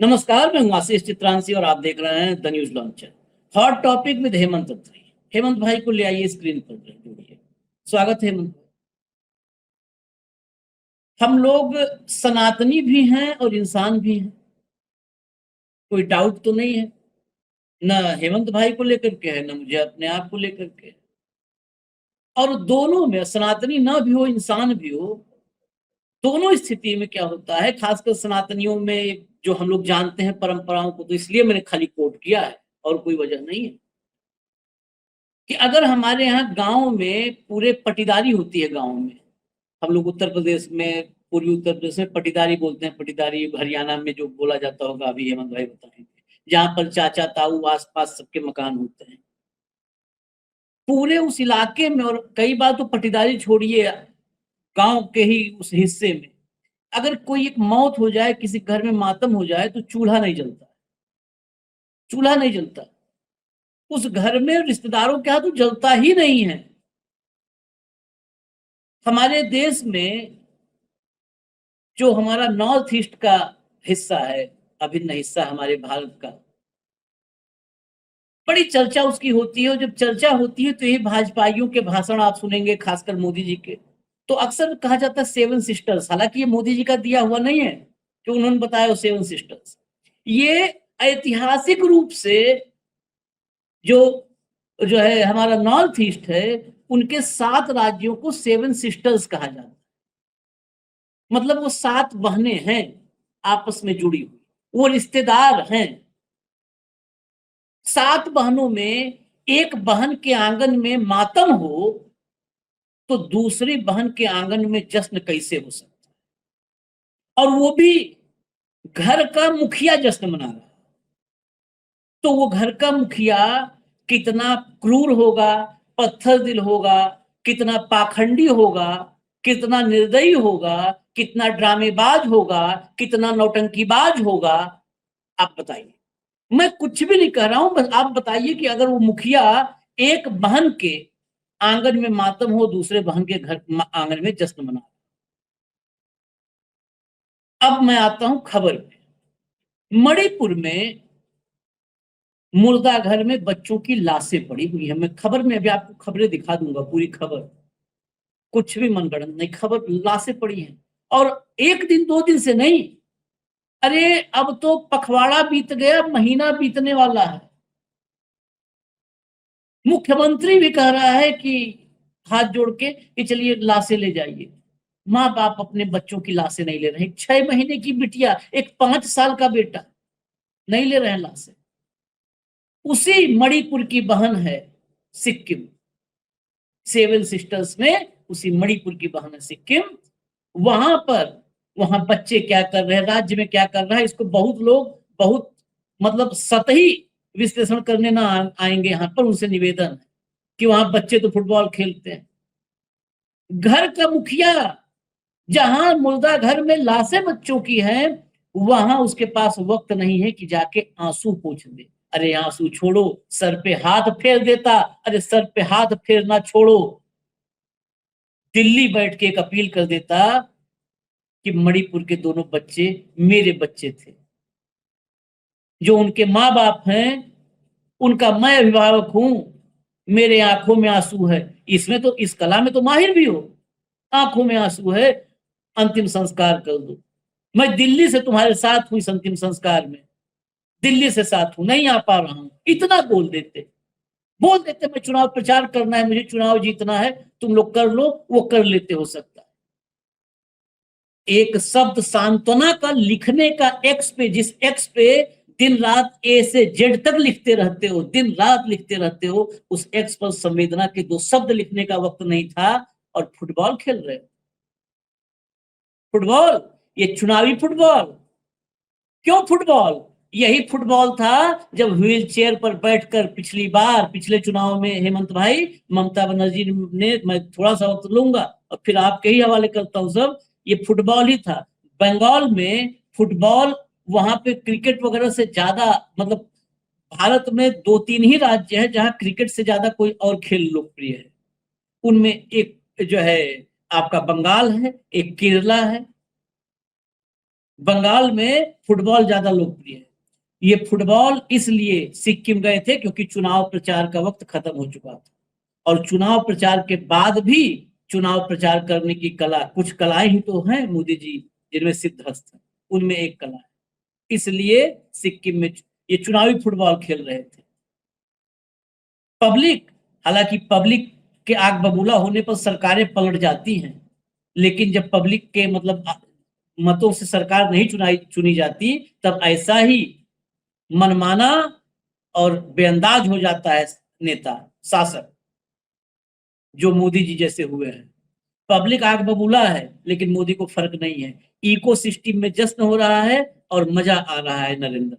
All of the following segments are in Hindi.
नमस्कार, मैं हूं आशीष चित्रांशी और आप देख रहे हैं the news launcher. Hot topic with Hemant Atri. Hemant भाई को ले आइए स्क्रीन पर जोड़िए। स्वागत है हेमंत। हम लोग सनातनी भी हैं और इंसान भी हैं, कोई डाउट तो नहीं है। न हेमंत भाई को लेकर के है, न मुझे अपने आप को लेकर के है। और दोनों में सनातनी ना भी हो, इंसान भी हो, दोनों स्थिति में क्या होता है, खासकर सनातनियों में जो हम लोग जानते हैं परंपराओं को, तो इसलिए मैंने खाली कोट किया है और कोई वजह नहीं है कि अगर हमारे यहाँ गांव में पूरे पटीदारी होती है। गांव में हम लोग उत्तर प्रदेश में, पूर्वी उत्तर प्रदेश में पटीदारी बोलते हैं। पटीदारी हरियाणा में जो बोला जाता होगा अभी हेमंत भाई बताएंगे, जहां पर चाचा ताऊ आसपास सबके मकान होते हैं पूरे उस इलाके में। और कई बार तो पटीदारी छोड़िए, गांव के ही उस हिस्से में अगर कोई एक मौत हो जाए, किसी घर में मातम हो जाए, तो चूल्हा नहीं जलता। चूल्हा नहीं जलता उस घर में, रिश्तेदारों के यहाँ तो जलता ही नहीं है। हमारे देश में जो हमारा नॉर्थ ईस्ट का हिस्सा है, अभिन्न हिस्सा हमारे भारत का, बड़ी चर्चा उसकी होती है। और जब चर्चा होती है तो ये भाजपाइयों के भाषण आप सुनेंगे, खासकर मोदी जी के। तो अक्सर कहा जाता है सेवन सिस्टर्स, हालांकि ये मोदी जी का दिया हुआ नहीं है जो उन्होंने बताया वो सेवन सिस्टर्स। ये ऐतिहासिक रूप से जो जो है हमारा नॉर्थ ईस्ट है, उनके 7 राज्यों को सेवन सिस्टर्स कहा जाता है। मतलब वो 7 बहनें हैं आपस में जुड़ी हुई, वो रिश्तेदार हैं। 7 बहनों में एक बहन के आंगन में मातम हो तो दूसरी बहन के आंगन में जश्न कैसे हो सकता है? और वो भी घर का मुखिया जश्न मना रहा है। तो वो घर का मुखिया कितना क्रूर होगा, पत्थर दिल होगा, कितना पाखंडी होगा, कितना निर्दयी होगा, कितना ड्रामेबाज होगा, कितना नौटंकीबाज होगा, आप बताइए। मैं कुछ भी नहीं कह रहा हूं, बस आप बताइए कि अगर वो मुखिया एक बहन के आंगन में मातम हो, दूसरे बहन के घर आंगन में जश्न मना। अब मैं आता हूं खबर में। मणिपुर में मुर्दा घर में बच्चों की लाशें पड़ी हुई है। मैं खबर में अभी आपको खबरें दिखा दूंगा, पूरी खबर, कुछ भी मनगढ़ंत नहीं खबर। लाशें पड़ी हैं और एक दिन 2 दिन से नहीं, अरे अब तो पखवाड़ा बीत गया, महीना बीतने वाला है। मुख्यमंत्री भी कह रहा है कि हाथ जोड़ के कि चलिए लाशें ले जाइए। माँ बाप अपने बच्चों की लाशें नहीं ले रहे। 6 महीने की बिटिया, एक 5 साल का बेटा, नहीं ले रहे हैं लाशें। उसी मणिपुर की बहन है सिक्किम, सेवन सिस्टर्स में उसी मणिपुर की बहन है सिक्किम। वहां पर वहां बच्चे क्या कर रहे हैं, राज्य में क्या कर रहा है, इसको बहुत लोग बहुत मतलब सतही विश्लेषण करने ना आएंगे यहाँ पर। उनसे निवेदन है कि वहां बच्चे तो फुटबॉल खेलते हैं। घर का मुखिया, जहां मुर्दा घर में लाशें बच्चों की हैं, वहां उसके पास वक्त नहीं है कि जाके आंसू पोंछ दे। अरे आंसू छोड़ो, सर पे हाथ फेर देता। अरे सर पे हाथ फेरना छोड़ो, दिल्ली बैठ के एक अपील कर देता कि मणिपुर के दोनों बच्चे मेरे बच्चे थे, जो उनके माँ बाप हैं उनका मैं अभिभावक हूं, मेरे आंखों में आंसू है। इसमें तो, इस कला में तो माहिर भी हो। आंखों में आंसू है, अंतिम संस्कार कर दो। मैं दिल्ली से तुम्हारे साथ हूं इस अंतिम संस्कार में, दिल्ली से साथ हूं, नहीं आ पा रहा हूं, इतना बोल देते मैं चुनाव प्रचार करना है, मुझे चुनाव जीतना है, तुम लोग कर लो। वो कर लेते हो सकता है। एक शब्द सांत्वना का लिखने का एक्स पे, जिस एक्स पे दिन रात ए से जेड तक लिखते रहते हो, दिन रात लिखते रहते हो, उस एक्स पर संवेदना के 2 शब्द लिखने का वक्त नहीं था और फुटबॉल खेल रहे हो। फुटबॉल, ये चुनावी फुटबॉल। क्यों फुटबॉल? यही फुटबॉल था जब व्हील चेयर पर बैठकर पिछली बार, पिछले चुनाव में हेमंत भाई, ममता बनर्जी ने, मैं थोड़ा सा वक्त लूंगा और फिर आपके ही हवाले करता हूं सब, ये फुटबॉल ही था। बंगाल में फुटबॉल, वहां पे क्रिकेट वगैरह से ज्यादा, मतलब भारत में 2-3 ही राज्य है जहां क्रिकेट से ज्यादा कोई और खेल लोकप्रिय है। उनमें एक जो है आपका बंगाल है, एक केरला है। बंगाल में फुटबॉल ज्यादा लोकप्रिय है। ये फुटबॉल इसलिए सिक्किम गए थे क्योंकि चुनाव प्रचार का वक्त खत्म हो चुका था, और चुनाव प्रचार के बाद भी चुनाव प्रचार करने की कला, कुछ कलाएं ही तो हैं मोदी जी जिनमें सिद्धहस्त है, उनमें एक कला है। इसलिए सिक्किम में ये चुनावी फुटबॉल खेल रहे थे। पब्लिक, हालांकि पब्लिक के आग बबूला होने पर सरकारें पलट जाती हैं, लेकिन जब पब्लिक के मतलब मतों से सरकार नहीं चुनी जाती, तब ऐसा ही मनमाना और बेअंदाज हो जाता है नेता, शासक, जो मोदी जी जैसे हुए हैं। पब्लिक आग बबूला है, लेकिन मोदी को फर्क नहीं है। इको सिस्टम में जश्न हो रहा है और मजा आ रहा है नरेंद्र।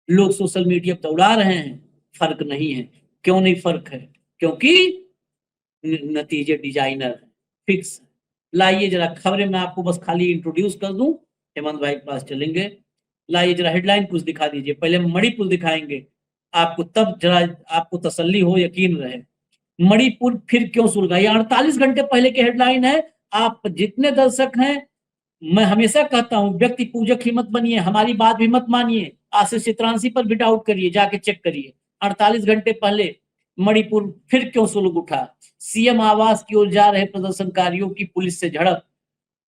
लोग सोशल मीडिया पर उड़ा रहे हैं, फर्क नहीं है। क्यों नहीं फर्क है? क्योंकि नतीजे डिजाइनर है, फिक्स। लाइए जरा खबरें मैं आपको बस खाली इंट्रोड्यूस कर दूं, हेमंत भाई के पास चलेंगे। लाइए जरा हेडलाइन कुछ दिखा दीजिए। पहले मणिपुर दिखाएंगे आपको, तब जरा आपको तसल्ली हो, यकीन रहे। मणिपुर फिर क्यों सुलगा, ये 48 घंटे पहले की हेडलाइन है। आप जितने दर्शक हैं, मैं हमेशा कहता हूं व्यक्ति पूजक ही मत बनिए, हमारी बात भी मत मानिए, आशीष चित्रांशी पर भी डाउट करिए, जाके चेक करिए। 48 घंटे पहले मणिपुर फिर क्यों सुलग उठा। सीएम आवास की ओर जा रहे प्रदर्शनकारियों की पुलिस से झड़प,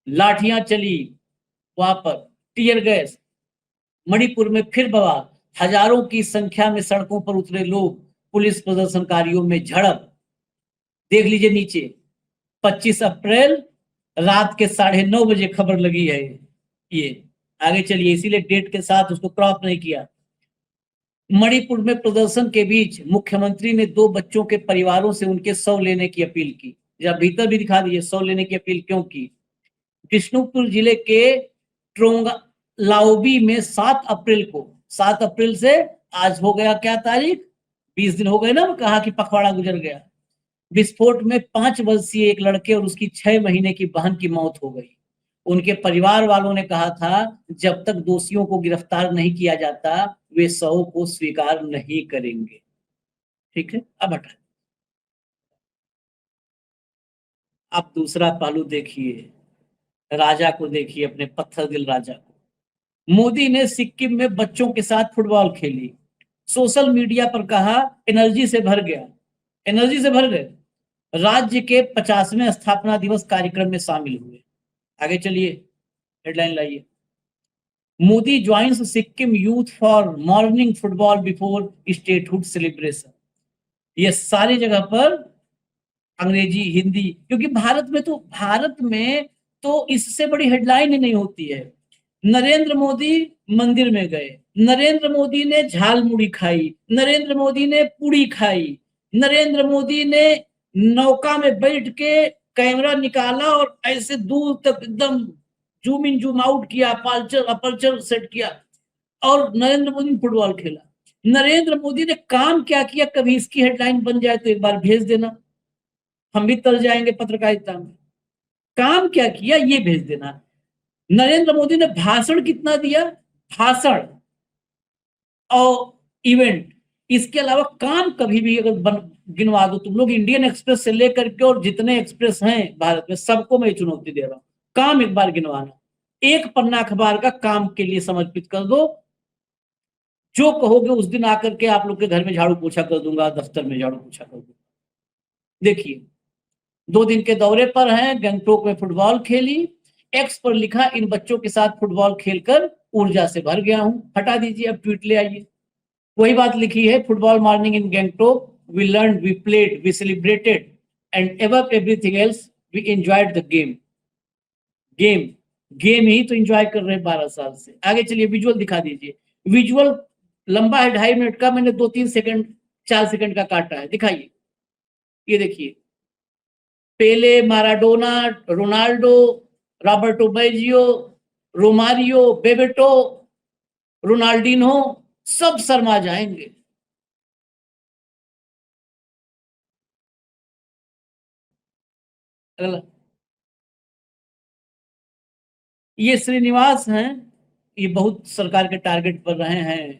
लाठियां चली, वहां पर टीयर गैस। मणिपुर में फिर बवाल, हजारों की संख्या में सड़कों पर उतरे लोग, पुलिस प्रदर्शनकारियों में झड़प। देख लीजिए नीचे, 25 अप्रैल रात के 9:30 खबर लगी है। ये आगे चलिए, इसीलिए डेट के साथ उसको क्रॉप नहीं किया। मणिपुर में प्रदर्शन के बीच मुख्यमंत्री ने 2 बच्चों के परिवारों से उनके शव लेने की अपील की। जरा भीतर भी दिखा दीजिए, शव लेने की अपील क्यों की। विष्णुपुर जिले के ट्रोंगा लाओबी में 7 अप्रैल को, 7 अप्रैल से आज हो गया क्या तारीख, 20 दिन हो गए ना, कहा कि पखवाड़ा गुजर गया। विस्फोट में 5 वर्षीय एक लड़के और उसकी 6 महीने की बहन की मौत हो गई। उनके परिवार वालों ने कहा था जब तक दोषियों को गिरफ्तार नहीं किया जाता वे शव को स्वीकार नहीं करेंगे। ठीक है, अब हटा। अब दूसरा पहलू देखिए, राजा को देखिए, अपने पत्थर दिल राजा को। मोदी ने सिक्किम में बच्चों के साथ फुटबॉल खेली, सोशल मीडिया पर कहा एनर्जी से भर गया, एनर्जी से भर गए। राज्य के 50वें स्थापना दिवस कार्यक्रम में शामिल हुए। आगे चलिए, हेडलाइन लाइए। Modi joins Sikkim youth for morning football before statehood celebration. ये सारी जगह पर अंग्रेजी, हिंदी, क्योंकि भारत में तो इससे बड़ी हेडलाइन ही नहीं होती है। नरेंद्र मोदी मंदिर में गए, नरेंद्र मोदी ने झाल मुड़ी खाई, नरेंद्र मोदी ने पूड़ी खाई, नरेंद्र मोदी ने नौका में बैठ के कैमरा निकाला और ऐसे दूर तक एकदम जूम इन जूम आउट किया, अपर्चर सेट किया, और नरेंद्र मोदी ने फुटबॉल खेला। नरेंद्र मोदी ने काम क्या किया, कभी इसकी हेडलाइन बन जाए तो एक बार भेज देना, हम भी तर जाएंगे पत्रकारिता में। काम क्या किया ये भेज देना। नरेंद्र मोदी ने भाषण कितना दिया, भाषण और इवेंट, इसके अलावा काम कभी भी अगर गिनवा दो तुम लोग, इंडियन एक्सप्रेस से लेकर के और जितने एक्सप्रेस हैं भारत में, सबको मैं चुनौती दे रहा हूं, काम एक बार गिनवाना। एक पन्ना अखबार का काम के लिए समर्पित कर दो, जो कहोगे उस दिन आकर के आप लोग के घर में झाड़ू पोछा कर दूंगा, दफ्तर में झाड़ू पोछा कर दूंगा। देखिए, 2 दिन के दौरे पर हैं, गंगटोक में फुटबॉल खेली। एक्स पर लिखा इन बच्चों के साथ फुटबॉल खेलकर ऊर्जा से भर गया हूं। हटा दीजिए, अब ट्वीट ले आइए। वही बात लिखी है, football morning in Gangtok, we learn, we played, we celebrated and above everything else we enjoyed the game. Game game ही तो एंजॉय कर रहे हैं 12 साल से। आगे चलिए, विजुअल दिखा दीजिए। विजुअल लंबा है 2.5 मिनट का, मैंने 2-3 सेकंड 4 सेकंड का काटा है, दिखाइए। ये देखिए, Pele, Maradona, Ronaldo, Roberto Baggio, Romario, Bebeto, Ronaldinho, सब शर्मा जाएंगे। अगला, ये श्रीनिवास हैं, ये बहुत सरकार के टारगेट पर रहे हैं,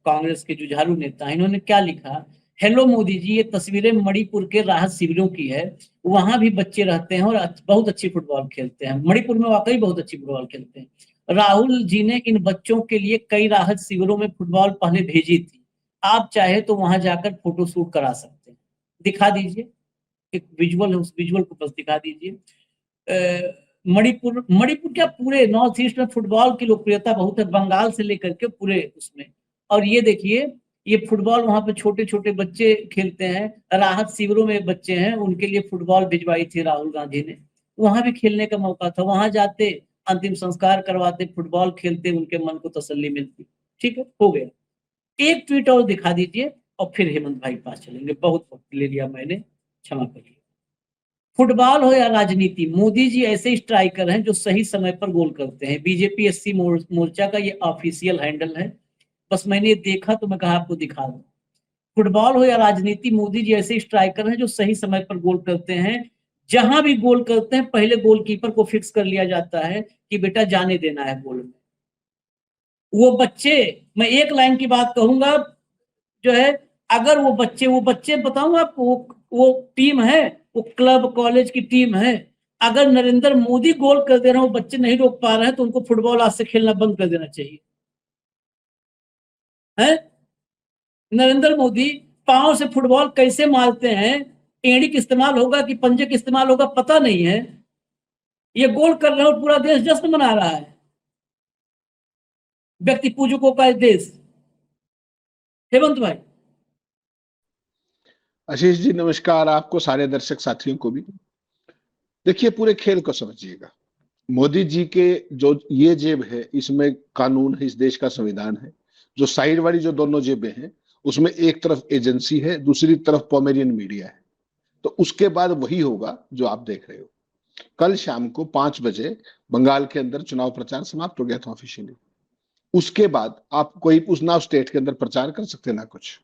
कांग्रेस के जुझारू नेता। इन्होंने क्या लिखा, हेलो मोदी जी, ये तस्वीरें मणिपुर के राहत शिविरों की है, वहां भी बच्चे रहते हैं और बहुत अच्छी फुटबॉल खेलते हैं। मणिपुर में वाकई बहुत अच्छी फुटबॉल खेलते हैं। राहुल जी ने इन बच्चों के लिए कई राहत शिविरों में फुटबॉल पहले भेजी थी। आप चाहे तो वहां जाकर फोटो शूट करा सकते हैं। दिखा दीजिए, एक विजुअल है, उस विजुअल को बस दिखा दीजिए। मणिपुर, मणिपुर क्या, पूरे नॉर्थ ईस्ट में फुटबॉल की लोकप्रियता बहुत है, बंगाल से लेकर के पूरे उसमें। और ये देखिए, ये फुटबॉल वहां पे छोटे छोटे बच्चे खेलते हैं, राहत शिविरों में बच्चे हैं, उनके लिए फुटबॉल भिजवाई थी राहुल गांधी ने। वहां भी खेलने का मौका था, वहां जाते, अंतिम संस्कार करवाते, फुटबॉल खेलते, उनके मन को तसल्ली मिलती। ठीक है, हो गया। एक ट्वीट और दिखा दीजिए और फिर हेमंत भाई पास चलेंगे, बहुत वक्त ले लिया मैंने, क्षमा करिए। फुटबॉल हो या राजनीति, मोदी जी ऐसे स्ट्राइकर हैं जो सही समय पर गोल करते हैं। बीजेपी एससी मोर्चा का ये ऑफिशियल हैंडल है, बस मैंने देखा तो मैं कहा आपको दिखा दूं। फुटबॉल हो या राजनीति, मोदी जी ऐसे स्ट्राइकर हैं जो सही समय पर गोल करते हैं। जहां भी गोल करते हैं, पहले गोलकीपर को फिक्स कर लिया जाता है कि बेटा जाने देना है गोल में। वो बच्चे, मैं एक लाइन की बात कहूंगा, जो है, अगर वो बच्चे बताऊं आपको, वो टीम है, वो क्लब कॉलेज की टीम है। अगर नरेंद्र मोदी गोल कर दे रहे हैं, वो बच्चे नहीं रोक पा रहे हैं, तो उनको फुटबॉल आज से खेलना बंद कर देना चाहिए। है, नरेंद्र मोदी पांव से फुटबॉल कैसे मारते हैं, एड़ी का इस्तेमाल होगा कि पंजे का इस्तेमाल होगा पता नहीं है, ये गोल कर रहे हैं और पूरा देश जश्न मना रहा है, व्यक्ति पूजकों का देश। हेमंत भाई। आशीष जी नमस्कार, आपको सारे दर्शक साथियों को भी। देखिए, पूरे खेल को समझिएगा। मोदी जी के जो ये जेब है, इसमें कानून है, इस देश का संविधान है। जो साइड वाली जो दोनों जेबें हैं, उसमें एक तरफ एजेंसी है, दूसरी तरफ पोमेरियन मीडिया है। तो उसके बाद वही होगा जो आप देख रहे हो। कल शाम को 5 बजे बंगाल के अंदर चुनाव प्रचार समाप्त हो गया था ऑफिशियली। उसके बाद आप कोई उस नाव स्टेट के अंदर प्रचार कर सकते ना कुछ।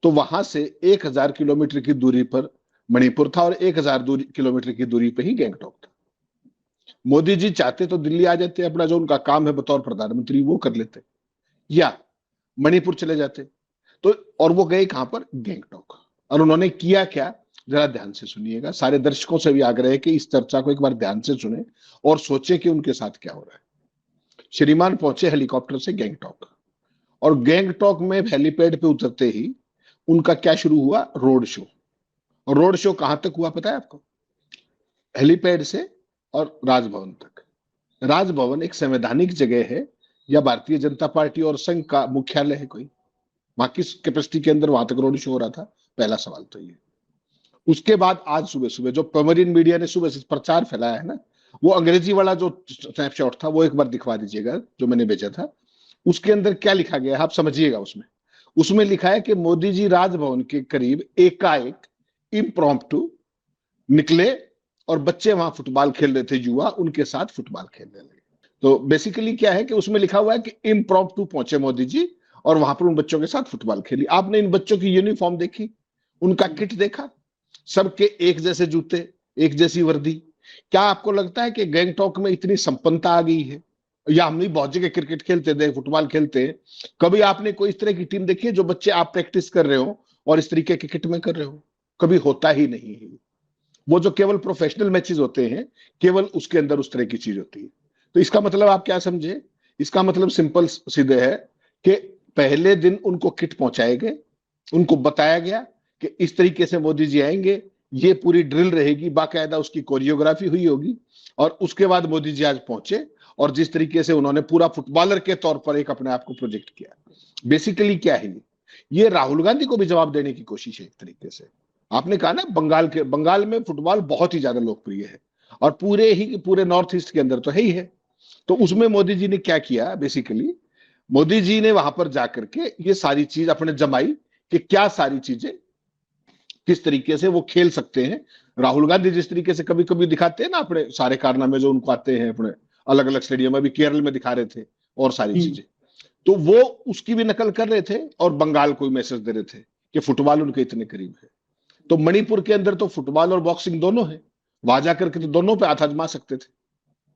तो वहां से 1000 किलोमीटर की दूरी पर मणिपुर था और 1000 किलोमीटर की दूरी पर ही गैंगटॉक था। मोदी जी चाहते तो दिल्ली आ जाते, अपना जो उनका काम है बतौर प्रधानमंत्री वो कर लेते, या मणिपुर चले जाते। तो और वो गए कहां पर, गैंगटॉक। और उन्होंने किया क्या, जरा ध्यान से सुनिएगा। सारे दर्शकों से भी आग्रह है कि इस चर्चा को एक बार ध्यान से सुने और सोचे कि उनके साथ क्या हो रहा है। श्रीमान पहुंचे हेलीकॉप्टर से गैंगटॉक, और गैंगटॉक में हेलीपैड पे उतरते ही उनका क्या शुरू हुआ, रोड शो। और रोड शो कहां तक हुआ पता है आपको, हेलीपैड से और राजभवन तक। राजभवन एक संवैधानिक जगह है या भारतीय जनता पार्टी और संघ का मुख्यालय है कोई, वहां किस कैपेसिटी के अंदर वहां तक रोड शो हो रहा था, पहला सवाल तो ये। उसके बाद आज सुबह सुबह जो पोमेरियन मीडिया ने सुबह से प्रचार फैलाया है ना, वो अंग्रेजी वाला जो स्नैपशॉट था वो एक बार दिखवा दीजिएगा जो मैंने भेजा था। उसके अंदर क्या लिखा गया है आप समझिएगा। उसमें उसमें लिखा है कि मोदी जी राजभवन के करीब एकाएक इम्प्रॉम्प्टू निकले और बच्चे वहां फुटबॉल खेल रहे थे, युवा उनके साथ फुटबॉल खेलने लगे। तो बेसिकली क्या है कि उसमें लिखा हुआ है कि इम्प्रॉम्प्टू पहुंचे मोदी जी और वहां पर उन बच्चों के साथ फुटबॉल खेली। आपने इन बच्चों की यूनिफॉर्म देखी, उनका किट देखा, सबके एक जैसे जूते, एक जैसी वर्दी। क्या आपको लगता है कि गैंगटॉक में इतनी संपन्नता आ गई है, या हम नहीं बहुत जगह क्रिकेट खेलते थे, फुटबॉल खेलते हैं, कभी आपने कोई इस तरह की टीम देखी है जो बच्चे आप प्रैक्टिस कर रहे हो और इस तरीके के किट में कर रहे हो? कभी होता ही नहीं है। वो जो केवल प्रोफेशनल मैचेस होते हैं, केवल उसके अंदर उस तरह की चीज होती है। तो इसका मतलब आप क्या समझे, इसका मतलब सिंपल सीधे है कि पहले दिन उनको किट पहुंचाए गए, उनको बताया गया कि इस तरीके से मोदी जी आएंगे, ये पूरी ड्रिल रहेगी, बाकायदा उसकी कोरियोग्राफी हुई होगी। और उसके बाद मोदी जी आज पहुंचे और जिस तरीके से उन्होंने पूरा फुटबॉलर के तौर पर एक अपने आप को प्रोजेक्ट किया। बेसिकली क्या है, ये राहुल गांधी को भी जवाब देने की कोशिश है एक तरीके से। आपने कहा ना, बंगाल में फुटबॉल बहुत ही ज्यादा लोकप्रिय है और पूरे नॉर्थ ईस्ट के अंदर तो है ही है। तो उसमें मोदी जी ने क्या किया, बेसिकली मोदी जी ने वहां पर जाकर के ये सारी चीज अपने जमाई कि क्या सारी चीजें किस तरीके से वो खेल सकते हैं। राहुल गांधी जिस तरीके से कभी कभी दिखाते हैं ना अपने सारे कारनामे जो उनको आते हैं अपने अलग अलग स्टेडियम में, भी केरल में दिखा रहे थे और सारी चीजें, तो वो उसकी भी नकल कर रहे थे और बंगाल को मैसेज दे रहे थे कि फुटबॉल उनके इतने करीब है। तो मणिपुर के अंदर तो फुटबॉल और बॉक्सिंग दोनों है, वहां जाकर के तो दोनों पे हाथ आजमा सकते थे,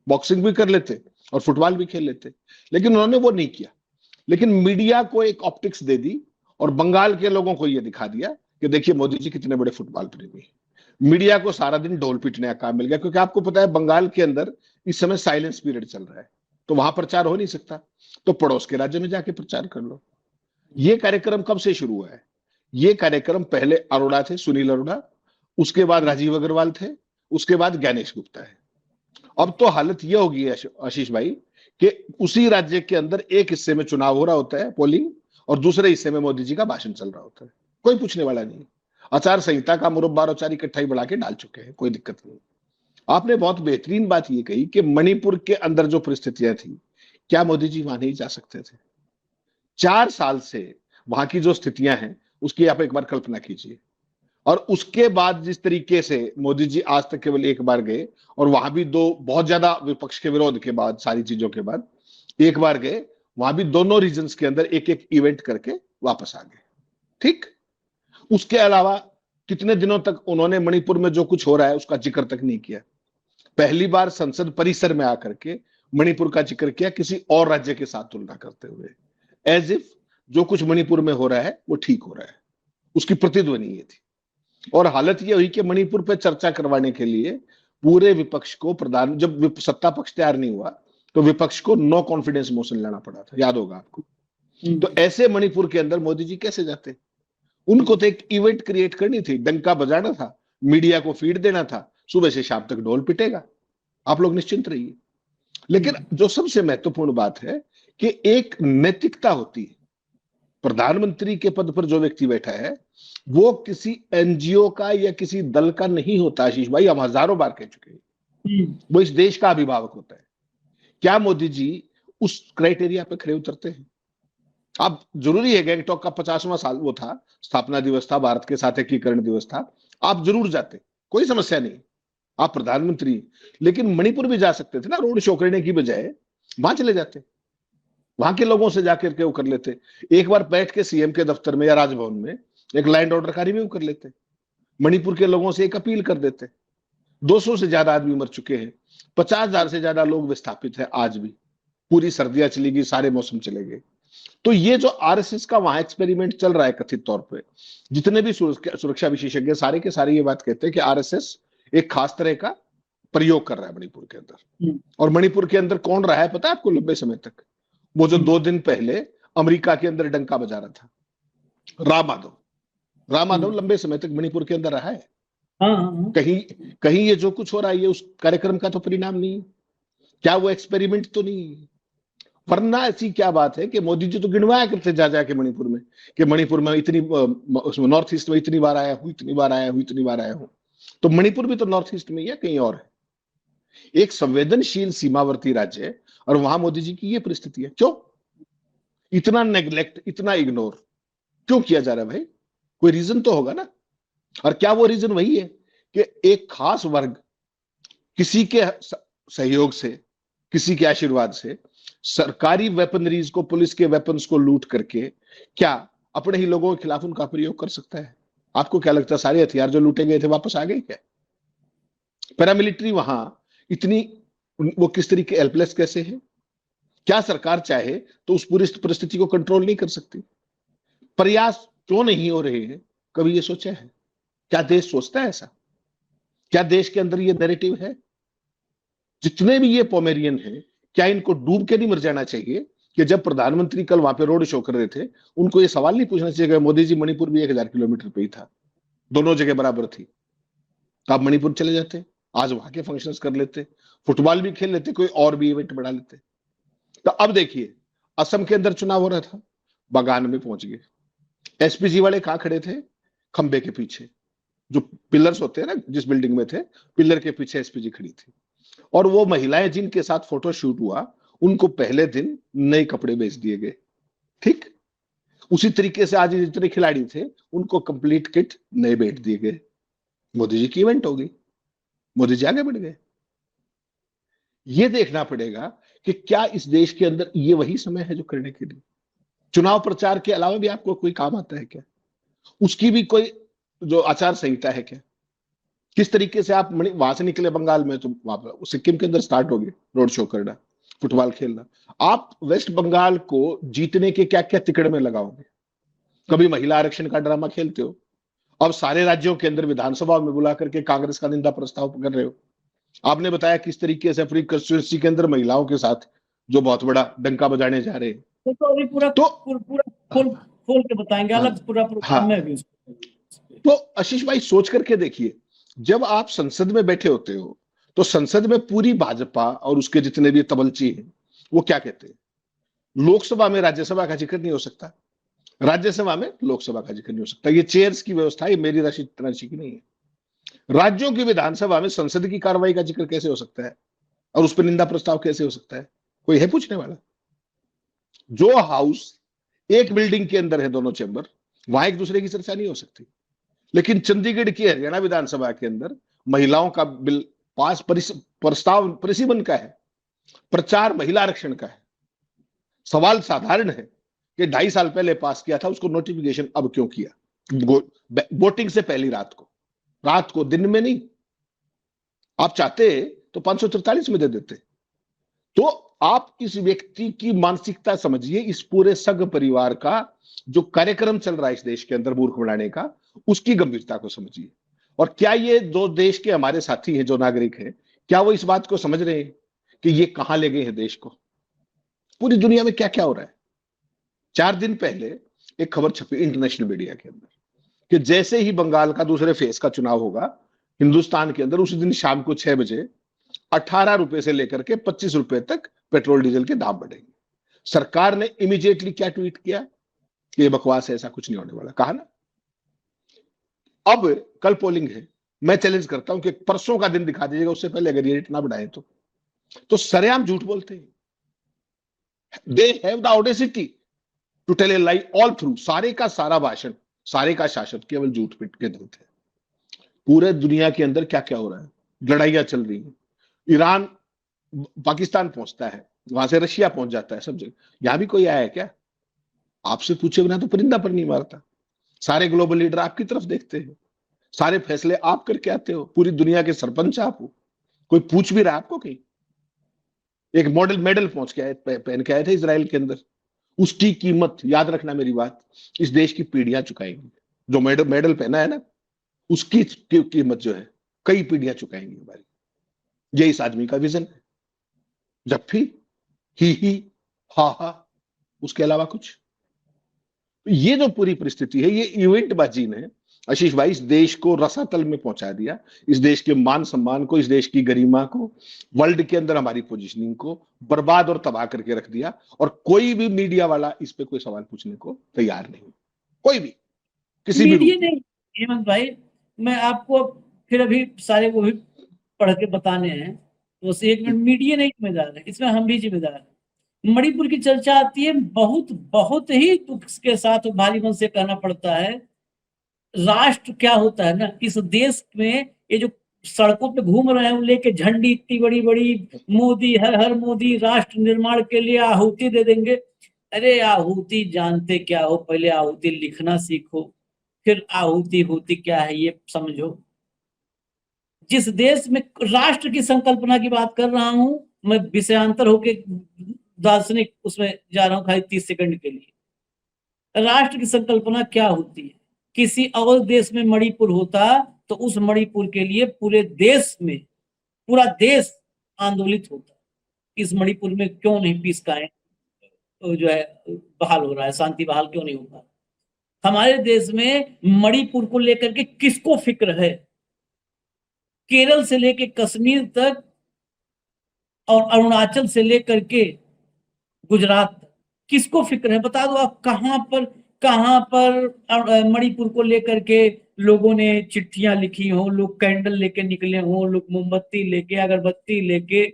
बॉक्सिंग भी कर लेते और फुटबॉल भी खेल लेते, लेकिन उन्होंने वो नहीं किया। लेकिन मीडिया को एक ऑप्टिक्स दे दी और बंगाल के लोगों को यह दिखा दिया कि देखिए मोदी जी कितने बड़े फुटबॉल प्रेमी हैं। मीडिया को सारा दिन ढोल पीटने का काम मिल गया, क्योंकि आपको पता है बंगाल के अंदर इस समय साइलेंस पीरियड चल रहा है। तो वहां प्रचार हो नहीं सकता, तो पड़ोस के राज्य में जाके प्रचार कर लो। ये कार्यक्रम कब से शुरू हुआ है? ये कार्यक्रम पहले अरोड़ा थे, सुनील अरोड़ा, उसके बाद राजीव अग्रवाल थे, उसके बाद ज्ञानेश गुप्ता है। अब तो हालत यह होगी आशीष भाई कि उसी राज्य के अंदर एक हिस्से में चुनाव हो रहा होता है, पोलिंग, और दूसरे हिस्से में मोदी जी का भाषण चल रहा होता है। कोई पूछने वाला नहीं। आचार संहिता का मुरब्बा और चार इकट्ठा ही बढ़ा के डाल चुके हैं, कोई दिक्कत नहीं। आपने बहुत बेहतरीन बात ये कही कि मणिपुर के अंदर जो परिस्थितियां थी, क्या मोदी जी वहां नहीं जा सकते थे? 4 साल से वहां की जो स्थितियां हैं उसकी आप एक बार कल्पना कीजिए। और उसके बाद जिस तरीके से मोदी जी आज तक केवल एक बार गए, और वहां भी दो बहुत ज्यादा विपक्ष के विरोध के बाद, सारी चीजों के बाद एक बार गए, वहां भी दोनों रीजन्स के अंदर एक एक इवेंट करके वापस आ गए। ठीक। उसके अलावा कितने दिनों तक उन्होंने मणिपुर में जो कुछ हो रहा है उसका जिक्र तक नहीं किया। पहली बार संसद परिसर में आकर के मणिपुर का जिक्र किया, किसी और राज्य के साथ तुलना करते हुए, एज इफ जो कुछ मणिपुर में हो रहा है वो ठीक हो रहा है। उसकी प्रतिध्वनि ये थी। और हालत ये हुई कि मणिपुर पर चर्चा करवाने के लिए पूरे विपक्ष को जब सत्ता पक्ष तैयार नहीं हुआ तो विपक्ष को नो कॉन्फिडेंस मोशन लेना पड़ा था, याद होगा आपको। तो ऐसे मणिपुर के अंदर मोदी जी कैसे जाते? उनको तो एक इवेंट क्रिएट करनी थी, डंका बजाना था, मीडिया को फीड देना था, सुबह से शाम तक ढोल पिटेगा, आप लोग निश्चिंत रहिए। लेकिन जो सबसे महत्वपूर्ण बात है कि एक नैतिकता होती है। प्रधानमंत्री के पद पर जो व्यक्ति बैठा है वो किसी एनजीओ का या किसी दल का नहीं होता। आशीष भाई, हम हजारों बार कह चुके हैं, वो इस देश का अभिभावक होता है। क्या मोदी जी उस क्राइटेरिया पे खड़े उतरते हैं? अब जरूरी है, गैंगटॉक का 50वां साल वो था, स्थापना दिवस था, भारत के साथ एकीकरण दिवस था, आप जरूर जाते, कोई समस्या नहीं, आप प्रधानमंत्री। लेकिन मणिपुर भी जा सकते थे ना, रोड शो करने की बजाय वहां चले जाते, वहां के लोगों से जाकर के वो कर लेते। एक बार बैठ के सीएम के दफ्तर में या राजभवन में एक लैंड ऑर्डर का रिव्यू कर लेते, मणिपुर के लोगों से एक अपील कर देते। 200 से ज्यादा आदमी मर चुके हैं, 50,000 से ज्यादा लोग विस्थापित हैं आज भी, पूरी सर्दियां चली गई, सारे मौसम चले गए। तो ये जो आरएसएस का वहां एक्सपेरिमेंट चल रहा है कथित तौर पे, जितने भी सुरक्षा विशेषज्ञ सारे के सारे ये बात कहते हैं कि आरएसएस एक खास तरह का प्रयोग कर रहा है मणिपुर के अंदर। और मणिपुर के अंदर कौन रहा है पता है आपको लंबे समय तक? वो जो 2 दिन पहले अमेरिका के अंदर डंका बजा रहा था, राम माधव लंबे समय तक मणिपुर के अंदर रहा है। कहीं ये जो कुछ हो रहा है ये उस कार्यक्रम का तो परिणाम नहीं? क्या वो एक्सपेरिमेंट तो नहीं? वरना ऐसी क्या बात है कि मोदी जी तो गिनवाया करते जा जाके मणिपुर में कि मणिपुर में इतनी, नॉर्थ ईस्ट में इतनी बार आया हूं, इतनी बार आया हूं, इतनी बार आया हूं। तो मणिपुर भी तो नॉर्थ ईस्ट में या कहीं और है, एक संवेदनशील सीमावर्ती राज्य है, और वहां मोदी जी की ये परिस्थिति है। क्यों इतना नेग्लेक्ट, इतना इग्नोर क्यों किया जा रहा है भाई? कोई रीजन तो होगा ना। और क्या वो रीजन वही है कि एक खास वर्ग किसी के सहयोग से, किसी के आशीर्वाद से सरकारी वेपनरीज को, पुलिस के वेपन्स को लूट करके क्या अपने ही लोगों के खिलाफ उनका प्रयोग कर सकता है? आपको क्या लगता है सारे हथियार जो लूटे गए थे वापस आ गए क्या? पैरामिलिट्री वहां इतनी, वो किस तरीके हेल्पलेस कैसे है? क्या सरकार चाहे तो उस पूरी परिस्थिति को कंट्रोल नहीं कर सकती? प्रयास क्यों नहीं हो रहे हैं? कभी ये सोचा है? क्या देश सोचता है ऐसा? क्या देश के अंदर ये नैरेटिव है? जितने भी ये पोमेरियन हैं, क्या इनको डूब के नहीं मर जाना चाहिए कि जब प्रधानमंत्री कल वहां पे रोड शो कर रहे थे उनको ये सवाल नहीं पूछना चाहिए कि मोदी जी मणिपुर भी 1000 किलोमीटर पे ही था, दोनों जगह बराबर थी, तो आप मणिपुर चले जाते, आज वहां के फंक्शंस कर लेते, फुटबॉल भी खेल लेते, कोई और भी इवेंट बढ़ा लेते। तो अब देखिए, असम के अंदर चुनाव हो रहा था, बगान में पहुंच गए, एसपीजी वाले कहां खड़े थे? खंबे के पीछे, जो पिलर्स होते हैं ना, जिस बिल्डिंग में थे, पिलर के पीछे एसपीजी खड़ी थी। और वो महिलाएं जिनके साथ फोटो शूट हुआ उनको पहले दिन नए कपड़े बेच दिए गए। ठीक उसी तरीके से आज जितने खिलाड़ी थे उनको कंप्लीट किट नए बेच दिए गए। मोदी जी की इवेंट हो गई, मोदी जी आगे बढ़ गए। ये देखना पड़ेगा कि क्या इस देश के अंदर ये वही समय है जो करने के लिए चुनाव प्रचार के अलावा भी आपको कोई काम आता है क्या? उसकी भी कोई जो आचार संहिता है क्या? किस तरीके से आप वहां से निकले बंगाल में, तो वहां सिक्किम के अंदर स्टार्ट हो गए रोड शो करना, फुटबॉल खेलना। आप वेस्ट बंगाल को जीतने के क्या क्या तिकड़ में लगाओगे? कभी महिला आरक्षण का ड्रामा खेलते हो, अब सारे राज्यों के अंदर विधानसभा में बुला करके कांग्रेस का निंदा प्रस्ताव कर रहे हो। आपने बताया किस तरीके से अपनी कंस्टिट्यूंसी के अंदर महिलाओं के साथ जो बहुत बड़ा डंका बजाने जा रहे हैं। तो अभी पूरा तो पूरा खोल के बताएंगे, अलग पूरा प्रोग्राम में भी। तो आशीष भाई सोच करके देखिए, जब आप संसद में बैठे होते हो तो संसद में पूरी भाजपा और उसके जितने भी तबलची हैं वो क्या कहते हैं, लोकसभा में राज्यसभा का जिक्र नहीं हो सकता, राज्यसभा में लोकसभा का जिक्र नहीं हो सकता। ये चेयर्स की व्यवस्था, ये मेरी राशि राशि की नहीं है। राज्यों की विधानसभा में संसद की कार्रवाई का जिक्र कैसे हो सकता है और उस पर निंदा प्रस्ताव कैसे हो सकता है? कोई है पूछने वाला? जो हाउस एक बिल्डिंग के अंदर है, दोनों चैम्बर, वहां एक दूसरे की चर्चा नहीं हो सकती। लेकिन चंडीगढ़ की हरियाणा विधानसभा के अंदर महिलाओं का बिल पास, प्रस्ताव परिसीमन का है, प्रचार महिला आरक्षण का है। सवाल साधारण है कि 2.5 साल पहले पास किया था, उसको नोटिफिकेशन अब क्यों किया? वोटिंग से पहली रात को, दिन में नहीं। आप चाहते तो 543 में दे देते। तो आप इस व्यक्ति की मानसिकता समझिए, इस पूरे संघ परिवार का जो कार्यक्रम चल रहा है इस देश के अंदर मूर्ख बनाने का, उसकी गंभीरता को समझिए। और क्या ये दो देश के हमारे साथी हैं, जो नागरिक हैं, क्या वो इस बात को समझ रहे हैं कि ये कहां ले गए हैं देश को? पूरी दुनिया में क्या क्या हो रहा है? 4 दिन पहले एक खबर छपी इंटरनेशनल मीडिया के अंदर कि जैसे ही बंगाल का दूसरे फेज का चुनाव होगा हिंदुस्तान के अंदर, उसी दिन शाम को 6 बजे 18 रुपए से लेकर के 25 रुपए तक पेट्रोल डीजल के दाम बढ़ेंगे। सरकार ने इमीडिएटली क्या ट्वीट किया कि ये बकवास है, ऐसा कुछ नहीं होने वाला। कहा ना। अब कल पोलिंग है, मैं चैलेंज करता हूं कि परसों का दिन दिखा दीजिएगा उससे पहले, अगर ये रेट ना बढ़ाए तो सरेआम झूठ बोलते हैं। They have the audacity to tell a lie all through. सारे का सारा भाषण, सारे का शासन केवल झूठ पिट के देते हैं। पूरे दुनिया के अंदर क्या क्या हो रहा है, लड़ाइयां चल रही हैं। ईरान पाकिस्तान पहुंचता है, वहां से रशिया पहुंच जाता है, सब जगह। यहां भी कोई आया है क्या? आपसे पूछे बिना तो परिंदा पर नहीं मारता। सारे ग्लोबल लीडर आपकी तरफ देखते हैं, सारे फैसले आप करके आते हो, पूरी दुनिया के सरपंच आप हो। कोई पूछ भी रहा है आपको? कहीं एक मॉडल मेडल पहुंच के आए, पहन के आए थे इजराइल के अंदर। उसकी कीमत, याद रखना मेरी बात, इस देश की पीढ़ियां चुकाएंगी। जो मेडल पहना है ना, उसकी कीमत जो है कई पीढ़ियां चुकाएंगी हमारी। ये इस आदमी का विजन है। जब भी ही हा, उसके अलावा कुछ। ये जो पूरी परिस्थिति है, ये इवेंट बाजी ने आशीष भाई इस देश को रसातल में पहुंचा दिया। इस देश के मान सम्मान को, इस देश की गरिमा को, वर्ल्ड के अंदर हमारी पोजीशनिंग को बर्बाद और तबाह करके रख दिया। और कोई भी मीडिया वाला इस पे कोई सवाल पूछने को तैयार नहीं, कोई भी, किसी भी मीडिया नहीं। हेमंत भाई, मैं आपको फिर अभी सारे वो भी पढ़ के बताने हैं, तो एक मिनट। मीडिया नहीं जिम्मेदार है, इसमें हम भी जिम्मेदार हैं। मणिपुर की चर्चा आती है, बहुत बहुत ही दुख के साथ भारी मन से कहना पड़ता है। राष्ट्र क्या होता है ना, इस देश में ये जो सड़कों पे घूम रहे हैं, लेके झंडी इतनी बड़ी बड़ी, मोदी हर हर मोदी, राष्ट्र निर्माण के लिए आहुति दे देंगे। अरे आहुति जानते क्या हो? पहले आहुति लिखना सीखो, फिर आहुति होती क्या है ये समझो। जिस देश में राष्ट्र की संकल्पना की बात कर रहा हूं मैं, विषयांतर होके दार्शनिक उसमें जा रहा हूं खाली 30 सेकंड के लिए। राष्ट्र की संकल्पना क्या होती है? किसी और देश में मणिपुर होता तो उस मणिपुर के लिए पूरे देश में पूरा देश आंदोलित होता। इस मणिपुर में क्यों नहीं पीस कायम जो है बहाल हो रहा है, शांति बहाल क्यों नहीं होता? हमारे देश में मणिपुर को लेकर के किसको फिक्र है? केरल से लेकर कश्मीर तक और अरुणाचल से लेकर के गुजरात तक किसको फिक्र है? बता दो आप, कहां पर मणिपुर को लेकर के लोगों ने चिट्ठियां लिखी हो, लोग कैंडल लेके निकले हो, लोग मोमबत्ती लेके, अगरबत्ती लेके,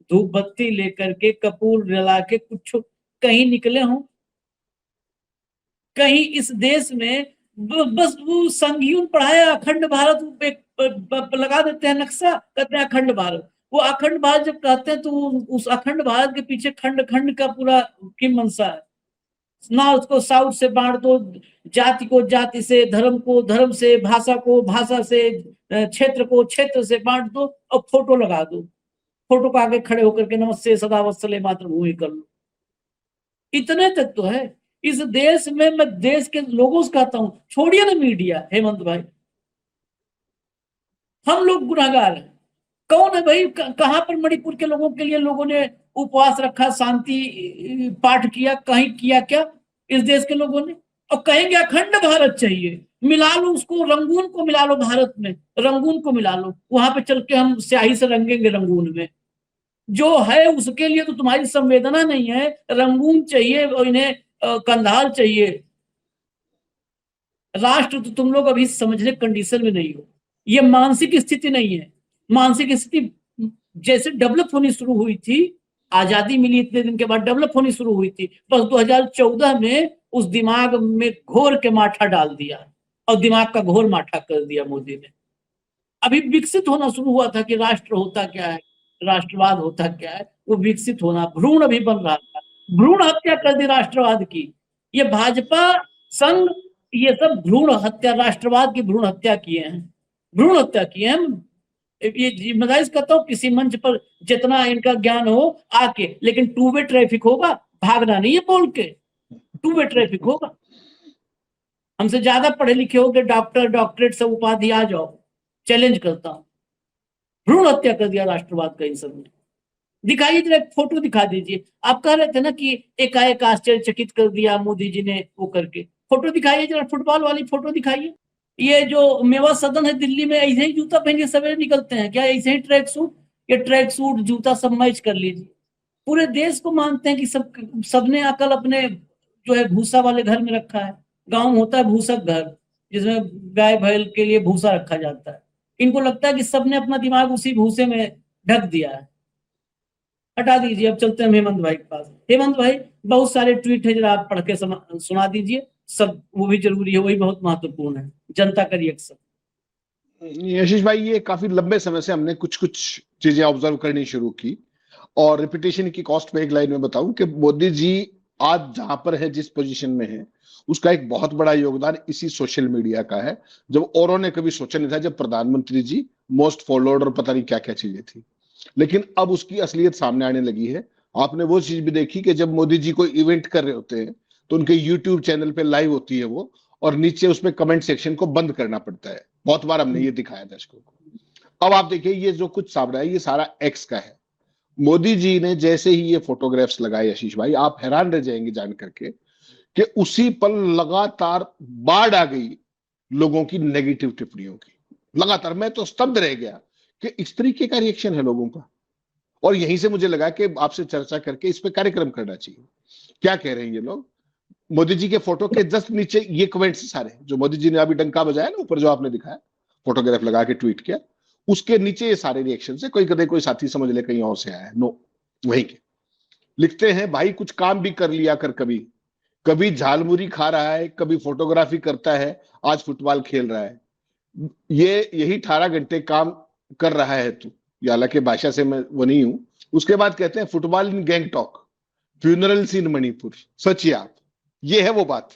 धूप बत्ती लेकर के, कपूर जला के कुछ कहीं निकले हो? कहीं इस देश में बस वो संघीय पढ़ाया, अखंड भारत लगा देते हैं नक्शा, कहते हैं अखंड भारत। वो अखंड भारत जब कहते हैं तो उस अखंड भारत के पीछे खंड खंड का पूरा किम मंशा है। नॉर्थ को साउथ से बांट दो, जाति को जाति से, धर्म को धर्म से, भाषा को भाषा से, क्षेत्र को क्षेत्र से बांट दो और फोटो लगा दो। फोटो को आगे खड़े होकर के नमस्ते सदा वत्सले मातृभूमि कर लो। इतने तक तो है इस देश में। मैं देश के लोगों से कहता हूं, छोड़िए ना मीडिया हेमंत भाई, हम लोग गुनहगार हैं। कौन है भाई? कहां पर मणिपुर के लोगों के लिए लोगों ने उपवास रखा, शांति पाठ किया, कहीं किया क्या इस देश के लोगों ने? और कहेंगे अखंड भारत चाहिए, मिला लो उसको, रंगून को मिला लो भारत में, रंगून को मिला लो, वहां पे चल के हम स्याही से रंगेंगे रंगून में। जो है उसके लिए तो तुम्हारी संवेदना नहीं है, रंगून चाहिए और इन्हें कंधार चाहिए। राष्ट्र तो तुम लोग अभी समझने कंडीशन में नहीं हो, ये मानसिक स्थिति नहीं है। मानसिक स्थिति जैसे डेवलप होनी शुरू हुई थी, आजादी मिली इतने दिन के बाद डेवलप होनी शुरू हुई थी, बस 2014 में उस दिमाग में घोर के माठा डाल दिया और दिमाग का घोर माठा कर दिया मोदी ने। अभी विकसित होना शुरू हुआ था कि राष्ट्र होता क्या है, राष्ट्रवाद होता क्या है, वो विकसित होना, भ्रूण अभी बन रहा था। भ्रूण हत्या कर दी राष्ट्रवाद की। ये भाजपा संघ, ये सब भ्रूण हत्या, राष्ट्रवाद की भ्रूण हत्या किए हैं, भ्रूण हत्या किए हैं। ये जिम्मेदारी करता हूँ, किसी मंच पर जितना इनका ज्ञान हो आके, लेकिन टू वे ट्रैफिक होगा, भागना नहीं है बोल के, टू वे ट्रैफिक होगा। हमसे ज्यादा पढ़े लिखे हो, डॉक्टर डॉक्टरेट सब उपाधि आ जाओ, चैलेंज करता हूं। भ्रूण हत्या कर दिया राष्ट्रवाद का इन सब ने। दिखाइए जरा, एक फोटो दिखा दीजिए। आप कह रहे थे ना कि एकाएक आश्चर्यचकित कर दिया मोदी जी ने वो करके, फोटो दिखाइए जरा, फुटबॉल वाली फोटो दिखाइए। ये जो मेवा सदन है दिल्ली में, ऐसे ही जूता पहन के सवेरे निकलते हैं क्या? ऐसे ही ट्रैक सूट, ये ट्रैक सूट जूता सब मैच कर लीजिए। पूरे देश को मानते हैं कि सबने अकल अपने जो है भूसा वाले घर में रखा है। गांव में होता है भूसक घर, जिसमें गाय बैल के लिए भूसा रखा जाता है। इनको लगता है कि सबने अपना दिमाग उसी भूसे में ढक दिया है। हटा दीजिए। अब चलते हैं हेमंत भाई के पास। हेमंत भाई, बहुत सारे ट्वीट है, जरा आप पढ़ के सुना दीजिए सब, वो भी जरूरी है, वही बहुत महत्वपूर्ण है, जनता का रिएक्शन। आशीष भाई, ये काफी लंबे समय से हमने कुछ कुछ चीजें ऑब्जर्व करनी शुरू की, और रिपीटेशन की कॉस्ट पे एक लाइन में बताऊं कि मोदी जी आज जहां पर है, जिस पोजीशन में है, उसका एक बहुत बड़ा योगदान इसी सोशल मीडिया का है। जब औरों ने कभी सोचा नहीं था, जब प्रधानमंत्री जी मोस्ट फॉलोड और पता नहीं क्या क्या चीजें थी, लेकिन अब उसकी असलियत सामने आने लगी है। आपने वो चीज भी देखी कि जब मोदी जी कोई इवेंट कर रहे होते हैं तो उनके यूट्यूब चैनल पे लाइव होती है वो, और नीचे उसमें कमेंट सेक्शन को बंद करना पड़ता है। बहुत बार हमने ये दिखाया दर्शकों को। अब आप देखिए, ये जो कुछ सामने है, ये सारा एक्स का है। मोदी जी ने जैसे ही ये फोटोग्राफ्स लगाए आशीष भाई, आप हैरान रह जाएंगे जान करके कि उसी पल लगातार बाढ़ आ गई लोगों की नेगेटिव टिप्पणियों की। लगातार मैं तो स्तब्ध रह गया कि इस तरीके का रिएक्शन है लोगों का। और यहीं से मुझे लगा कि आपसे चर्चा करके इस पे कार्यक्रम करना चाहिए। क्या कह रहे हैं ये लोग? मोदी जी के फोटो के जस्ट नीचे ये कमेंट्स सारे, जो मोदी जी ने अभी डंका बजाया ना ऊपर, जो आपने दिखाया फोटोग्राफ लगा के ट्वीट किया, उसके नीचे ये सारे रिएक्शन है। कोई कदे कोई साथी समझ ले कहीं और से आया है, नो, वहीं के लिखते हैं, भाई कुछ काम भी कर लिया कर, कभी कभी झालमुरी खा रहा है, कभी फोटोग्राफी करता है, आज फुटबॉल खेल रहा है, ये यही 18 घंटे काम कर रहा है तू। हालांकि भाषा से मैं वो नहीं हूं। उसके बाद कहते हैं फुटबॉल इन गैंगटॉक, फ्यूनरल्स इन मणिपुर। सोचिए आप, ये है वो बात।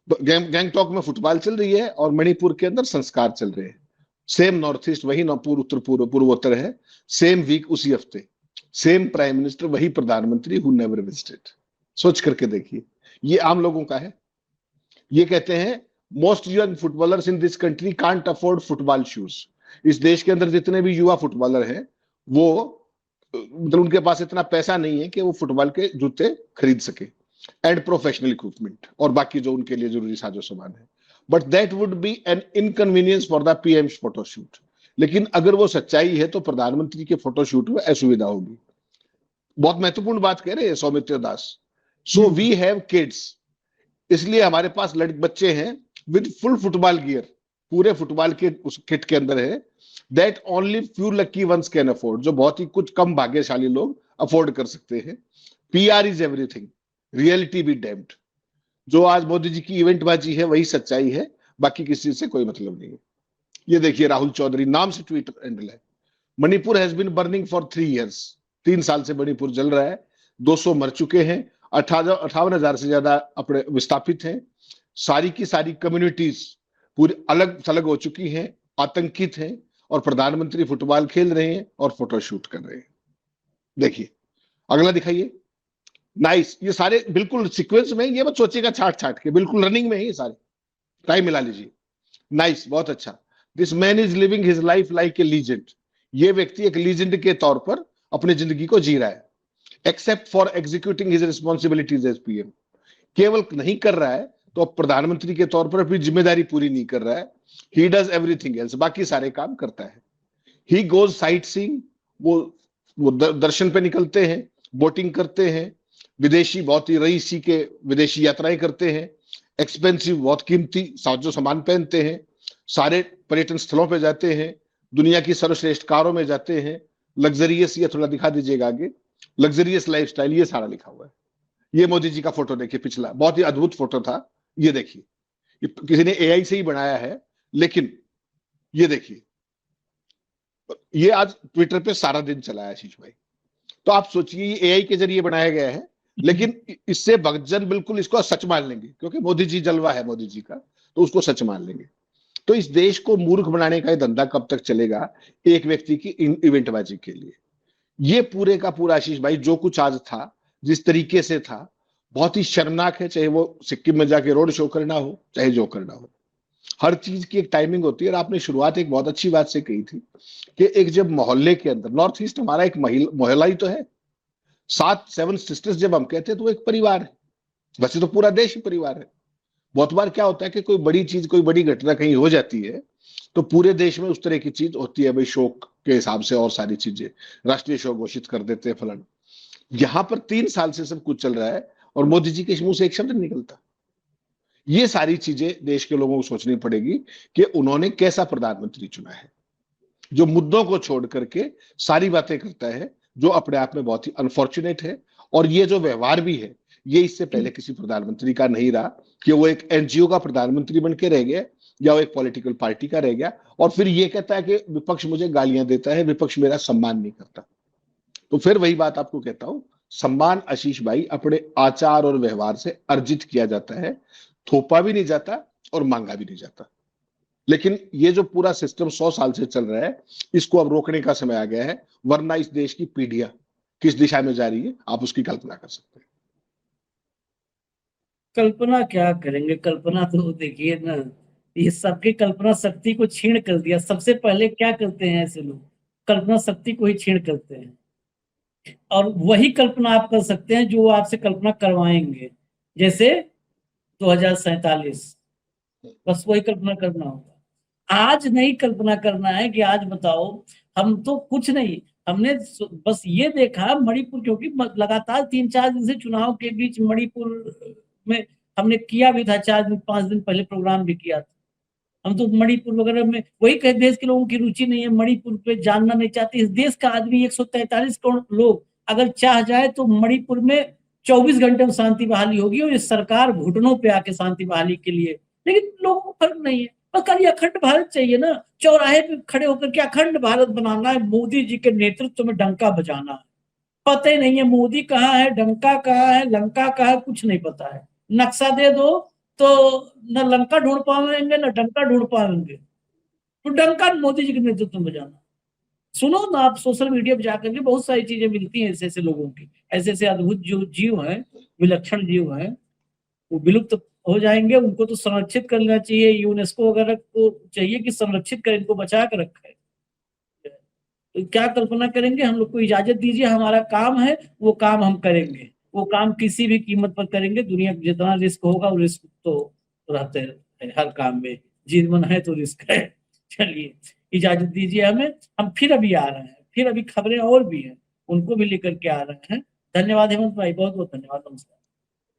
गैंगटॉक में फुटबॉल चल रही है और मणिपुर के अंदर संस्कार चल रहे हैं। सेम नॉर्थ ईस्ट, वही उत्तर पूर्वोत्तर है। सेम वीक उसी हफ्ते, सेम प्राइम मिनिस्टर, वही प्रधानमंत्री हु नेवर विजिटेड। सोच करके देखिए, ये आम लोगों का है। ये कहते हैं most young footballers in this country can't afford football shoes. इस देश के अंदर जितने भी युवा फुटबॉलर हैं, वो मतलब उनके पास इतना पैसा नहीं है कि वो फुटबॉल के जूते खरीद सके, एंड प्रोफेशनल इक्विपमेंट और बाकी जो उनके लिए जरूरी साजो सामान है। But that would be an inconvenience for the PM photoshoot. लेकिन अगर वो सच्चाई है तो प्रधानमंत्री के फोटोशूट में असुविधा होगी। बहुत महत्वपूर्ण बात कह रहे हैं सौमित्र दास। सो वी हैव किड्स, इसलिए हमारे पास लड़के बच्चे हैं विद फुल फुटबॉल गियर, पूरे फुटबॉल के उस किट के अंदर है, that only few lucky ones can afford, जो बहुत ही कुछ कम भाग्यशाली लोग अफोर्ड कर सकते हैं। PR is everything, reality be damned. जो आज मोदी जी की इवेंट बाजी है वही सच्चाई है, बाकी किसी से कोई मतलब नहीं है। ये देखिए, राहुल चौधरी नाम से ट्वीट हैंडल है। Manipur has been burning for 3 years, 3 साल से मणिपुर जल रहा है। 200 मर चुके हैं, 58,000 से ज्यादा अपने विस्थापित हैं। सारी की सारी कम्युनिटीज पूरी अलग थलग हो चुकी हैं, आतंकित हैं, और प्रधानमंत्री फुटबॉल खेल रहे हैं और फोटोशूट कर रहे हैं। देखिए अगला दिखाइए। नाइस, ये सारे बिल्कुल सीक्वेंस में, ये मत सोचिएगा छाट छाट के, बिल्कुल रनिंग में ही ये सारे। टाइम मिला लीजिए। नाइस, बहुत अच्छा। This man is living his life like a legend. ये व्यक्ति एक लीजेंड के तौर पर अपनी जिंदगी को जी रहा है, except for executing his responsibilities as PM. केवल नहीं कर रहा है तो अब प्रधानमंत्री के तौर पर अपनी जिम्मेदारी पूरी नहीं कर रहा है। ही डज एवरीथिंग एल्स, बाकी सारे काम करता है। ही गोज साइट सीइंग, वो दर्शन पे निकलते हैं, बोटिंग करते हैं, विदेशी बहुत ही रईसी के विदेशी यात्राएं करते हैं, एक्सपेंसिव बहुत कीमती जो सामान पहनते हैं, सारे पर्यटन स्थलों पे जाते हैं, दुनिया की सर्वश्रेष्ठ कारों में जाते हैं, लग्जरियस, ये थोड़ा दिखा दीजिएगा आगे, लग्जरियस लाइफस्टाइल, ये सारा लिखा हुआ है। ये मोदी जी का फोटो देखिए, पिछला बहुत ही अद्भुत फोटो था, ये देखिए, किसी ने एआई से ही बनाया है, लेकिन ये देखिए, ये आज ट्विटर पे सारा दिन चला है आशीष भाई। तो आप सोचिए ये एआई के जरिए बनाया गया है, लेकिन इससे भक्तजन बिल्कुल इसको सच मान लेंगे, क्योंकि मोदी जी जलवा है मोदी जी का, तो उसको सच मान लेंगे। तो इस देश को मूर्ख बनाने का धंधा कब तक चलेगा एक व्यक्ति की इवेंटबाजी के लिए? ये पूरे का पूरा आशीष भाई जो कुछ आज था, जिस तरीके से था, बहुत ही शर्मनाक है। चाहे वो सिक्किम में जाके रोड शो करना हो, चाहे जो करना हो, हर चीज की एक टाइमिंग होती है। और आपने शुरुआत एक बहुत अच्छी बात से कही थी कि एक जब मोहल्ले के अंदर, नॉर्थ ईस्ट हमारा एक मोहल्ला ही तो है, 7 सिस्टर्स जब हम कहते हैं तो वो एक परिवार है। वैसे तो पूरा देश ही परिवार है। बहुत बार क्या होता है कि कोई बड़ी चीज, कोई बड़ी घटना कहीं हो जाती है तो पूरे देश में उस तरह की चीज होती है, भाई शोक के हिसाब से और सारी चीजें, राष्ट्रीय शोक घोषित कर देते हैं फलन। यहां पर 3 साल से सब कुछ चल रहा है और मोदी जी के मुंह से एक शब्द नहीं निकलता। ये सारी चीजें देश के लोगों को सोचनी पड़ेगी कि उन्होंने कैसा प्रधानमंत्री चुना है, जो मुद्दों को छोड़ करके सारी बातें करता है, जो अपने आप में बहुत ही अनफॉर्चुनेट है। और ये जो व्यवहार भी है, ये इससे पहले किसी प्रधानमंत्री का नहीं रहा कि वो एक एनजीओ का प्रधानमंत्री बन के रह गया या वो एक पॉलिटिकल पार्टी का रह गया और फिर ये कहता है कि विपक्ष मुझे गालियां देता है, विपक्ष मेरा सम्मान नहीं करता। तो फिर वही बात आपको कहता हूं, सम्मान आशीष भाई अपने आचार और व्यवहार से अर्जित किया जाता है, थोपा भी नहीं जाता और मांगा भी नहीं जाता। लेकिन ये जो पूरा सिस्टम 100 साल से चल रहा है, इसको अब रोकने का समय आ गया है, वरना इस देश की पीढ़ियां किस दिशा में जा रही है आप उसकी कल्पना कर सकते हैं। कल्पना क्या करेंगे, कल्पना तो देखिए ना, ये सबकी कल्पना शक्ति को छीण कर दिया। सबसे पहले क्या करते हैं ऐसे लोग, कल्पना शक्ति को ही छीण करते हैं, और वही कल्पना आप कर सकते हैं जो आपसे कल्पना करवाएंगे। जैसे 2047, बस वही कल्पना करना होगा। आज नहीं कल्पना करना है कि आज बताओ, हम तो कुछ नहीं, हमने बस ये देखा मणिपुर, क्योंकि लगातार 3-4 दिन से चुनाव के बीच मणिपुर में हमने किया भी था, 4-5 दिन पहले प्रोग्राम भी किया था। हम तो मणिपुर वगैरह में, वही कहे देश के लोगों की रुचि नहीं है, मणिपुर पे जानना नहीं चाहते। इस देश का आदमी 143 करोड़ लोग अगर चाह जाए तो मणिपुर में 24 घंटे में शांति बहाली होगी, और ये सरकार घुटनों पे आके शांति बहाली के लिए, लेकिन लोगों को फर्क नहीं है। बस खाली अखंड भारत चाहिए ना, चौराहे पे खड़े होकर के अखंड भारत बनाना है, मोदी जी के नेतृत्व में डंका बजाना है। पता ही नहीं है मोदी कहाँ है, डंका कहाँ है, लंका कहाँ है, कुछ नहीं पता है। नक्शा दे दो तो न लंका ढूंढ पाएंगे न डंका ढूंढ पाएंगे, तो डंका मोदी जी के नेतृत्व में बजाना। सुनो ना, आप सोशल मीडिया पे जाकर के बहुत सारी चीजें मिलती हैं ऐसे ऐसे लोगों की, ऐसे ऐसे अद्भुत जो जीव हैं, विलक्षण जीव हैं, वो विलुप्त हो जाएंगे। उनको तो संरक्षित करना चाहिए, यूनेस्को वगैरह को चाहिए कि संरक्षित करें, इनको बचा कर रखे। तो क्या कल्पना करेंगे, हम लोग को इजाजत दीजिए, हमारा काम है, वो काम हम करेंगे, वो काम किसी भी कीमत पर करेंगे। दुनिया जितना रिस्क होगा, वो रिस्क तो रहते हैं हर काम में, जीवन है तो रिस्क है। चलिए इजाजत दीजिए हमें, हम फिर अभी आ रहे हैं, फिर अभी खबरें और भी हैं, उनको भी लेकर के आ रहे हैं। धन्यवाद हेमंत भाई, बहुत बहुत धन्यवाद, नमस्कार।